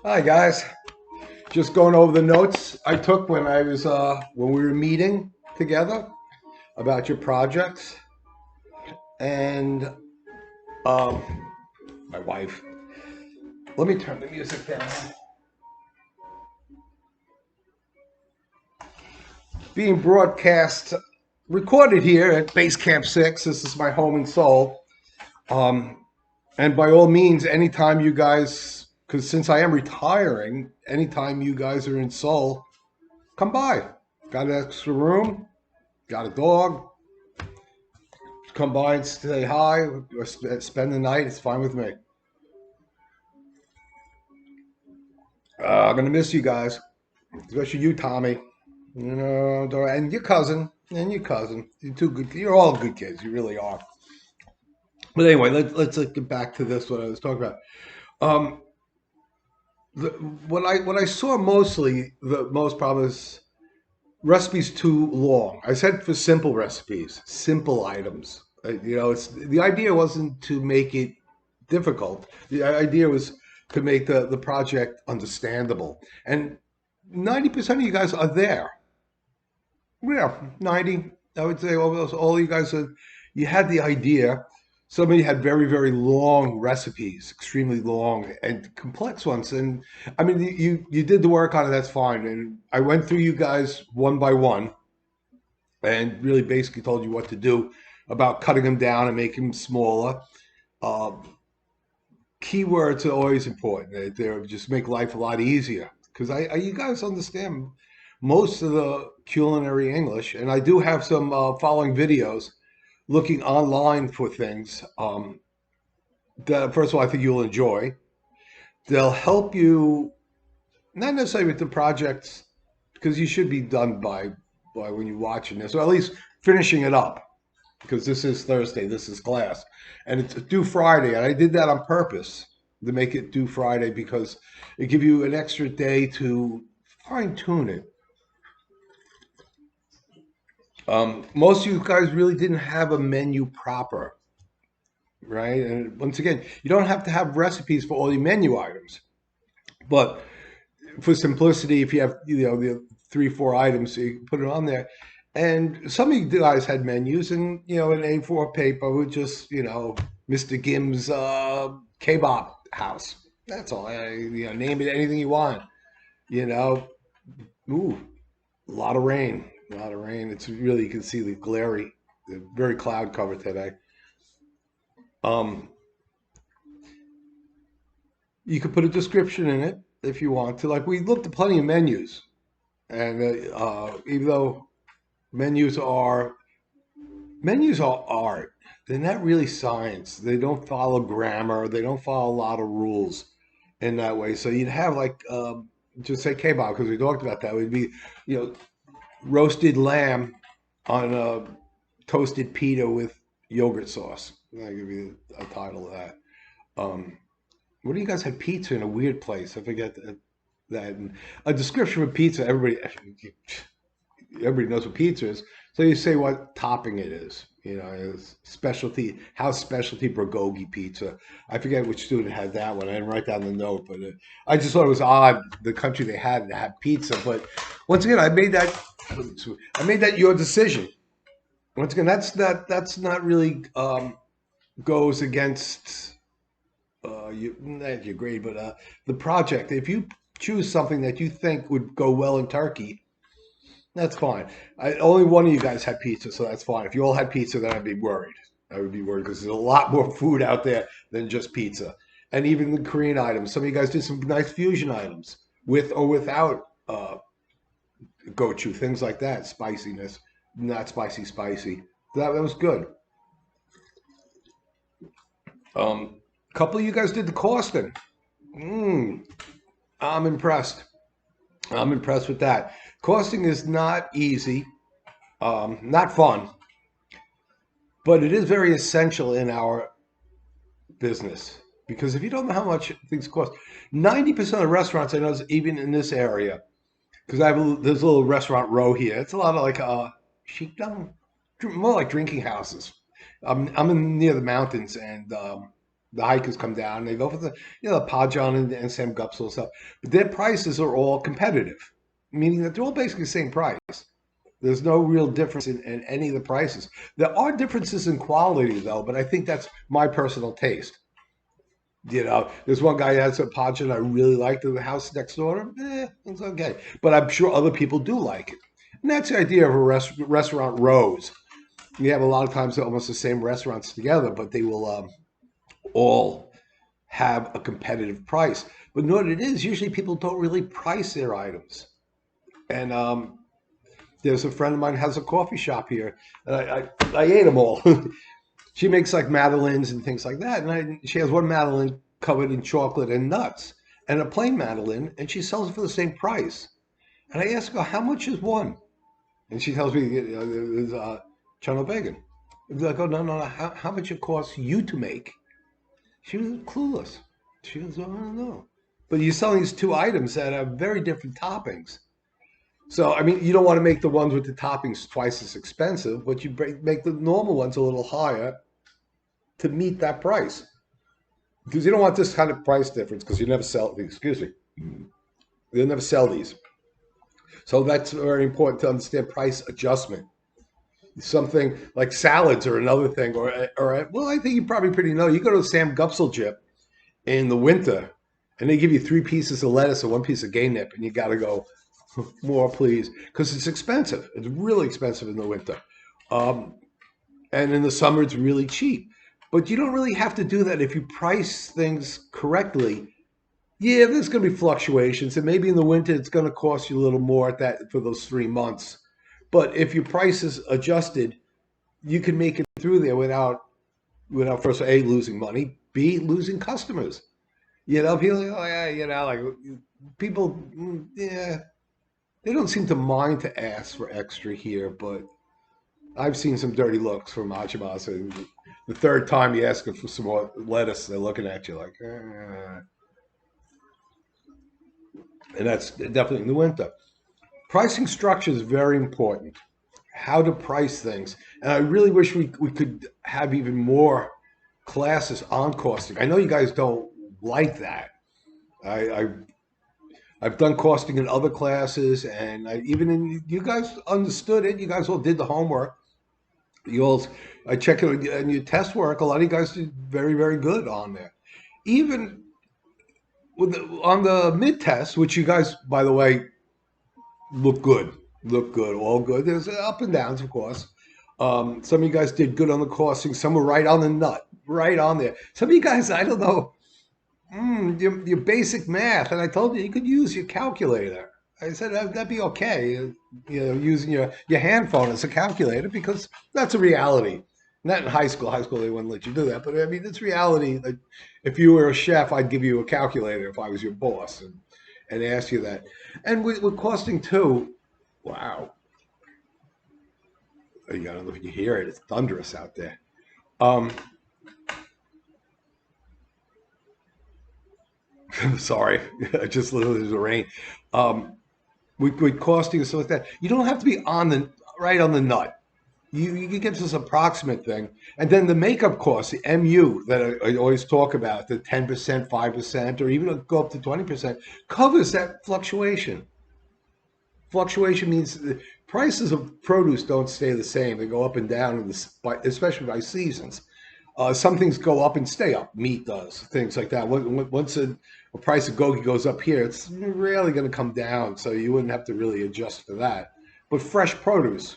Hi guys. Just going over the notes I took when we were meeting together about your projects and um my wife. Let me turn the music down. Being broadcast recorded here at Base Camp 6. This is my home in Seoul. And by all means, anytime you guys, because since I am retiring, anytime you guys are in Seoul, come by. Got an extra room, got a dog, come by and say hi or spend the night. It's fine with me. I'm gonna miss you guys, especially you, Tommy. You know, and your cousin, and your cousin. You're two good. You're all good kids. You really are. But anyway, let's get back to this. What I was talking about. Um, the, what I saw mostly the most problem is recipes too long. I said for simple recipes, simple items. It's the idea wasn't to make it difficult. The idea was to make the project understandable. And 90% of you guys are there. Yeah, 90. I would say almost all you guys are, you had the idea. Some of you had very, very long recipes, extremely long and complex ones. And I mean, you did the work on it, that's fine. And I went through you guys one by one and really basically told you what to do about cutting them down and making them smaller. Uh, Keywords are always important. They just make life a lot easier because you guys understand most of the culinary English, and I do have some following videos looking online for things that first of all I think you'll enjoy. They'll help you not necessarily with the projects because you should be done by when you're watching this, or at least finishing it up because this is Thursday, this is class, and it's due Friday, and I did that on purpose to make it due Friday because it give you an extra day to fine tune it. Most of you guys really didn't have a menu proper, right? And once again, you don't have to have recipes for all your menu items, but for simplicity, if you have the 3, 4 items, so you can put it on there. And some of you guys had menus, and an A4 paper with just Mr. Gim's kebab house. That's all. Name it anything you want. You know, ooh, a lot of rain, a lot of rain. It's really you can see the glary, the very cloud cover today. Um, you could put a description in it if you want to. Like we looked at plenty of menus, and even though menus are menus are art. They're not really science. They don't follow grammar. They don't follow a lot of rules in that way. So you'd have like just say kebab because we talked about that. It would be you know roasted lamb on a toasted pita with yogurt sauce. That could be a title of that. Um, what do you guys have pizza in a weird place? I forget that. And a description of pizza. Everybody knows what pizza is. So you say what topping it is. It's specialty, house specialty bulgogi pizza. I forget which student had that one. I didn't write down the note, but I just thought it was odd the country they had to have pizza. But once again, I made that your decision. Once again, that's not really goes against not your grade, but the project. If you choose something that you think would go well in Turkey, that's fine. Only one of you guys had pizza, so that's fine. If you all had pizza, then I'd be worried. I would be worried because there's a lot more food out there than just pizza. And even the Korean items. Some of you guys did some nice fusion items with or without gochu, things like that. Spiciness, not spicy, spicy. That was good. A couple of you guys did the costing. Mm, I'm impressed. I'm impressed with that. Costing is not easy, not fun, but it is very essential in our business because if you don't know how much things cost, 90% of restaurants I know, even in this area, because there's a little restaurant row here. It's a lot of like sheikdom, more like drinking houses. I'm near the mountains, and The hikers come down and they go for the Pajon and Sam Gupsel stuff. But their prices are all competitive, meaning that they're all basically the same price. There's no real difference in any of the prices. There are differences in quality, though, but I think that's my personal taste. There's one guy who has a Pajon I really liked in the house next door. It's okay. But I'm sure other people do like it. And that's the idea of a restaurant rows. You have a lot of times almost the same restaurants together, but they will all have a competitive price. But you know what it is? Usually people don't really price their items. And there's a friend of mine who has a coffee shop here. And I ate them all. She makes like madeleines and things like that. And she has one madeleine covered in chocolate and nuts and a plain madeleine, and she sells it for the same price. And I ask her, how much is one? And she tells me it's Channel Bacon. I'd be like, oh, no. How much it costs you to make? She was clueless. She was, oh, I don't know. But you're selling these two items that have very different toppings. So, I mean, you don't want to make the ones with the toppings twice as expensive, but you make the normal ones a little higher to meet that price. Because you don't want this kind of price difference because you never sell these. Excuse me. They'll never sell these. So that's very important to understand price adjustment. Something like salads or another thing, or well, I think you probably pretty know. You go to the Sam Gupsel Jip in the winter, and they give you 3 pieces of lettuce and 1 piece of gay nip, and you got to go more, please, because it's expensive. It's really expensive in the winter, and in the summer it's really cheap. But you don't really have to do that if you price things correctly. Yeah, there's going to be fluctuations, and maybe in the winter it's going to cost you a little more at that for those 3 months. But if your price is adjusted, you can make it through there without first A, losing money, B, losing customers. People, oh yeah, like people, yeah, they don't seem to mind to ask for extra here, but I've seen some dirty looks from Hachimasa. The third time you ask them for some more lettuce, they're looking at you like, and that's definitely in the winter. Pricing structure is very important. How to price things. And I really wish we could have even more classes on costing. I know you guys don't like that. I I've done costing in other classes, and you guys understood it. You guys all did the homework. You all, I check it in your test work. A lot of you guys did very, very good on there. Even on the mid test, which you guys, by the way, look good, all good. There's up and downs, of course. Some of you guys did good on the costing. Some were right on the nut, right on there. Some of you guys, I don't know, your basic math, and I told you could use your calculator. I said that'd be okay, using your hand phone as a calculator because that's a reality. Not in high school. High school they wouldn't let you do that, but I mean it's reality. That if you were a chef, I'd give you a calculator if I was your boss and ask you that. And with costing too, wow. I don't know if you hear it. It's thunderous out there. Um, sorry, I just literally there's the rain. Um, with costing and stuff like that, you don't have to be right on the nut. You can get this approximate thing, and then the makeup cost, the MU that I always talk about, the 10%, 5%, or even go up to 20%, covers that fluctuation. Fluctuation means the prices of produce don't stay the same; they go up and down, especially by seasons. Some things go up and stay up. Meat does, things like that. Once a price of gogi goes up here, it's rarely going to come down, so you wouldn't have to really adjust for that. But fresh produce,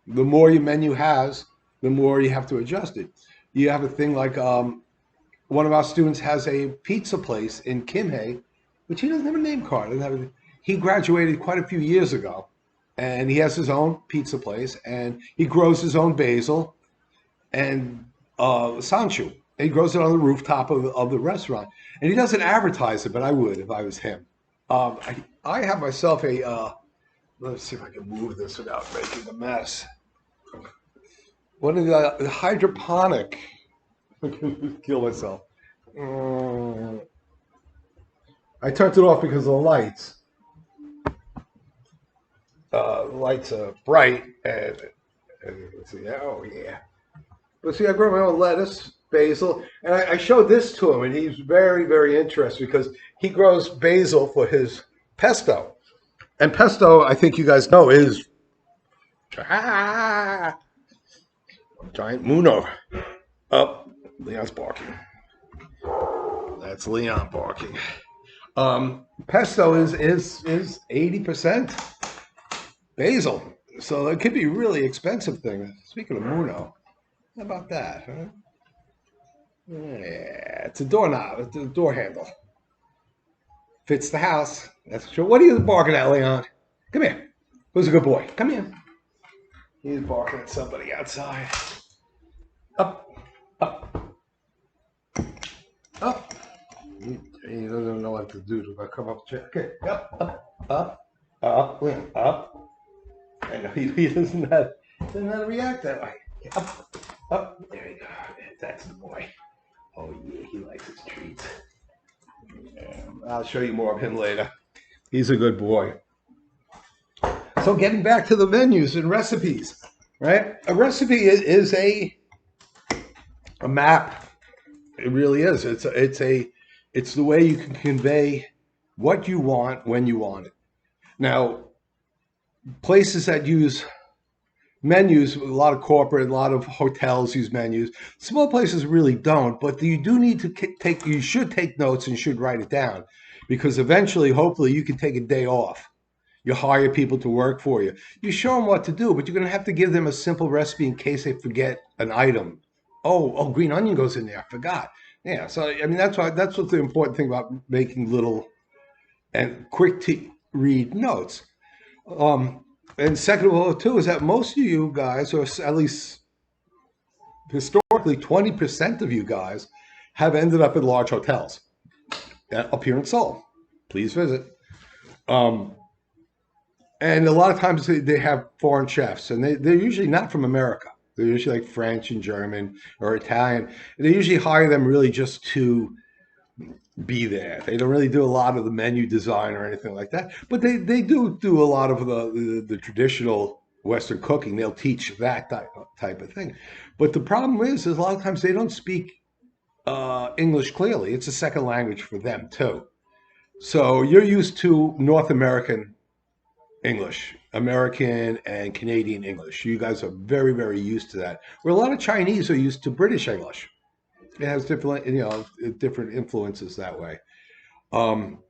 the more your menu has, the more you have to adjust it. You have a thing like one of our students has a pizza place in Kimhei, which he doesn't have a name card. He graduated quite a few years ago, and he has his own pizza place, and he grows his own basil and sanshu. And he grows it on the rooftop of the restaurant, and he doesn't advertise it, but I would if I was him. I have myself a. Let's see if I can move this without making a mess. One of the hydroponic. Kill myself. I turned it off because of the lights. The lights are bright, and let's see. Oh yeah. But see, I grow my own lettuce, basil. And I showed this to him, and he's very, very interested because he grows basil for his pesto. And pesto, I think you guys know, is giant moon over. Oh, Leon's barking. That's Leon barking. Pesto is 80% basil, so it could be a really expensive thing. Speaking of Muno, how about that? Huh? Yeah, it's a doorknob. It's a door handle. Fits the house. That's true. What are you barking at, Leon? Come here. Who's a good boy? Come here. He's barking at somebody outside. Up, up, up. He doesn't know what to do. Do I come up? Okay. Up, Leon, up. I know he doesn't know how to react that way. Up, up. There you go. That's the boy. Oh yeah, he likes his treats. Yeah, I'll show you more of him later. He's a good boy. So getting back to the menus and recipes, right? A recipe is a map. It really is. It's the way you can convey what you want when you want it. Now, places that use menus, a lot of corporate, a lot of hotels use menus. Small places really don't, but you do need to you should take notes and should write it down, because eventually, hopefully, you can take a day off. You hire people to work for you. You show them what to do, but you're going to have to give them a simple recipe in case they forget an item. Oh, green onion goes in there. I forgot. Yeah, so I mean that's what's the important thing about making little and quick to read notes. And second of all, too, is that most of you guys, or at least historically, 20% of you guys have ended up in large hotels up here in Seoul. Please visit. And a lot of times they have foreign chefs, and they're usually not from America. They're usually like French and German or Italian. And they usually hire them really just to be there. They don't really do a lot of the menu design or anything like that, but they do a lot of the traditional Western cooking. They'll teach that type of thing. But the problem is a lot of times they don't speak English clearly. It's a second language for them too. So you're used to North American English, American and Canadian English. You guys are very, very used to that. Where a lot of Chinese are used to British English. It has different, different influences that way. Um,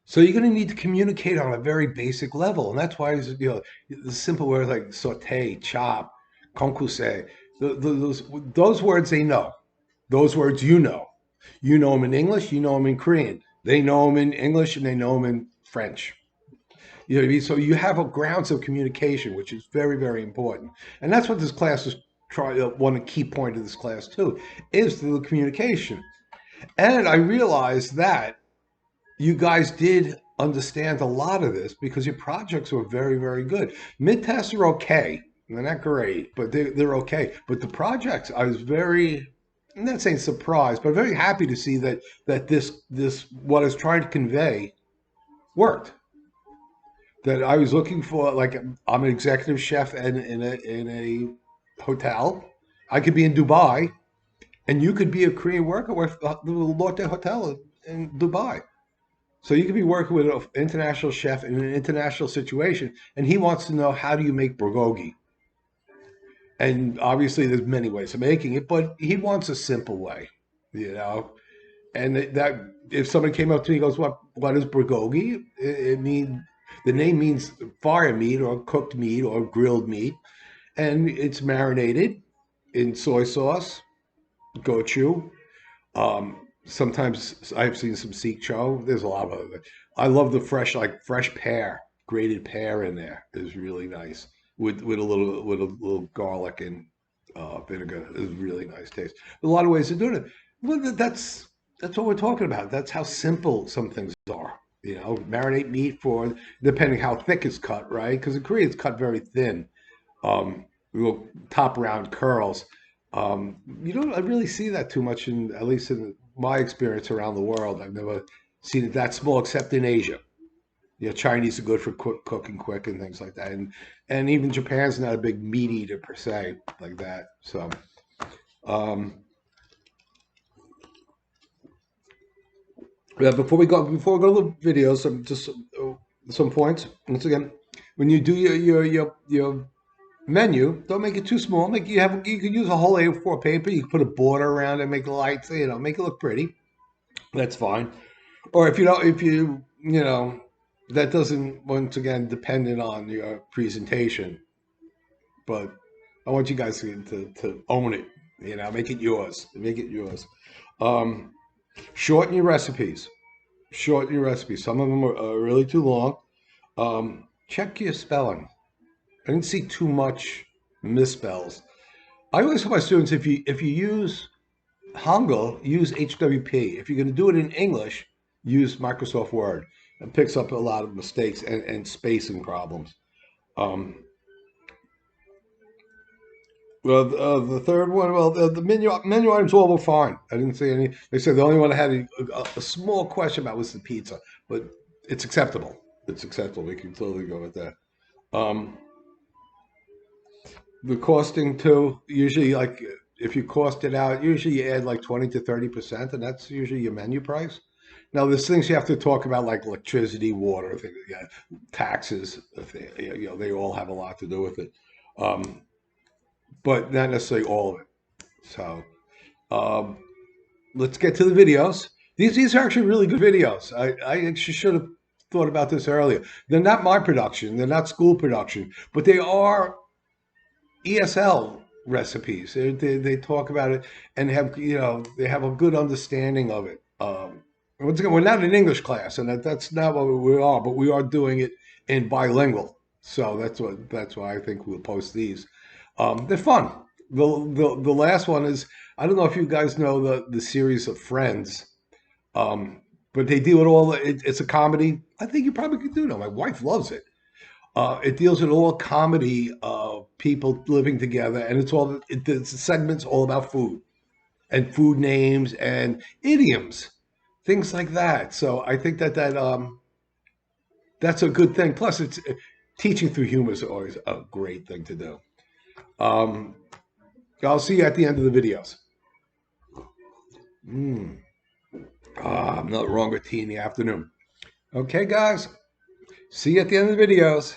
so you're going to need to communicate on a very basic level, and that's why the simple words like saute, chop, konkuse, those words they know. Those words you know. You know them in English. You know them in Korean. They know them in English, and they know them in French. You know what I mean? So you have a grounds of communication, which is very, very important, and that's what this class is one key point of this class too, is the communication. And I realized that you guys did understand a lot of this because your projects were very, very good. Mid-tests are okay. They're not great, but they're okay. But the projects, I was I'm not saying surprised, but very happy to see that this what I was trying to convey worked. That I was looking for, like, I'm an executive chef in a hotel. I could be in Dubai, and you could be a Korean worker with the Lotte Hotel in Dubai. So you could be working with an international chef in an international situation, and he wants to know, how do you make bulgogi? And obviously, there's many ways of making it, but he wants a simple way, you know. And that if somebody came up to me and goes, "What is bulgogi?" It means, the name means fire meat or cooked meat or grilled meat, and it's marinated in soy sauce, gochu. Sometimes I've seen some sikcho. There's a lot of it. I love the fresh pear, grated pear in there is really nice with a little garlic and vinegar. It's really nice taste. A lot of ways of doing it. Well, that's what we're talking about. That's how simple some things are. You know, marinate meat for, depending how thick it's cut, right? Because in Korea it's cut very thin. Real top round curls. You don't really see that too much, at least in my experience around the world. I've never seen it that small, except in Asia. Chinese are good for cooking quick and things like that, and even Japan's not a big meat eater per se like that. So, before we go to the videos, some points. Once again, when you do your menu, don't make it too small. You can use a whole A4 paper. You can put a border around it, make the lights, make it look pretty. That's fine. Or if you don't, if you know, that doesn't once again dependent on your presentation. But I want you guys to own it. Make it yours. Make it yours. Um, Shorten your recipes. Shorten your recipes. Some of them are really too long. Check your spelling. I didn't see too much misspells. I always tell my students if you use Hangul, use HWP. If you're going to do it in English, use Microsoft Word. It picks up a lot of mistakes and spacing problems. Um, well, the third one, well, the menu items all were fine. I didn't see any. They said the only one I had a small question about was the pizza, but it's acceptable. It's acceptable. We can totally go with that. Um, the costing too. Usually, like if you cost it out, usually you add like 20 to 30%, and that's usually your menu price. Now, there's things you have to talk about like electricity, water, things, yeah, taxes. They all have a lot to do with it, um, but not necessarily all of it. So. Um, let's get to the videos. These are actually really good videos. I actually should have thought about this earlier. They're not my production. They're not school production, but they are ESL recipes. They talk about it and they have a good understanding of it. Once again, we're not an English class, and that's not what we are, but we are doing it in bilingual. So that's why I think we'll post these. They're fun. The last one is, I don't know if you guys know the series of Friends, but they deal with it's a comedy. I think you probably could do it. My wife loves it. It deals with all comedy of people living together, and the segment's all about food and food names and idioms, things like that. So I think that's a good thing. Plus, it's teaching through humor is always a great thing to do. Um, I'll see you at the end of the videos. I'm not wrong with tea in the afternoon. Okay, guys. See you at the end of the videos.